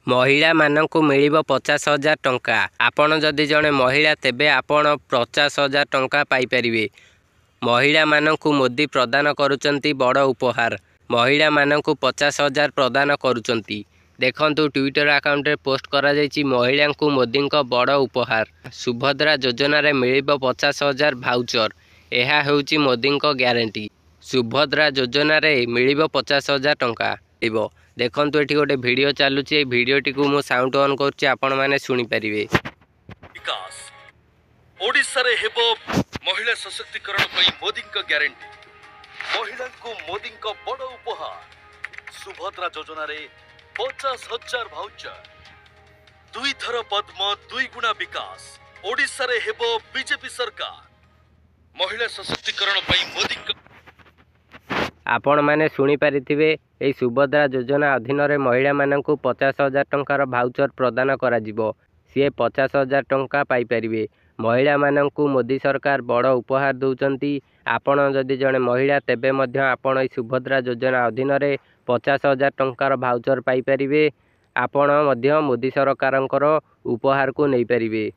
महिला मानंकु मिलिबो 50,000 टंका। आपण जदि जणे महिला तेबे आपण 50,000 टंका पाई परिबे। महिला मानंकु मोदी प्रदान करुचंती बड़ उपहार। महिला मानंकु 50,000 प्रदान करुचंती। देखंतु ट्विटर अकाउंट रे पोस्ट करा जायछि महिला को मोदी को बड़ उपहार। सुभद्रा योजना रे मिलिबो 50,000 भाउचर। एहा हेउछि मोदी को ग्यारंटी। सुभद्रा योजना रे मिलिबो 50,000 टंका। देखंतु एठी गोटे वीडियो चालुछि। ए वीडियोटी को मु साउंड ऑन करछि, आपण माने सुनि परिबे। विकास ओडिसा रे हेबो महिला सशक्तिकरण पई मोदी का ग्यारंटी। महिला को मोदी का बड़ उपहार। सुभद्रा योजना रे 50,000 भाउचर। दुई थर पद्म दुई गुणा विकास। ओडिसा रे हेबो बीजेपी सरकार। महिला सशक्तिकरण पई मोदी का आपण माने सुनी पारिथिबे। ए सुभद्रा योजना अधीन रे महिला मानंकु 50,000 टंकार भाउचर प्रदान करा जिवो। सी 50,000 टंका पाई परिबे। महिला मानंकु मोदी सरकार बड़ उपहार दउचंती। आपण जदि जणे महिला तेबे मध्य आपण ए सुभद्रा योजना अधीन रे 50,000 टंकार भाउचर पाई परिबे। आपण मध्य मोदी सरकारंकर उपहार को नै परिबे।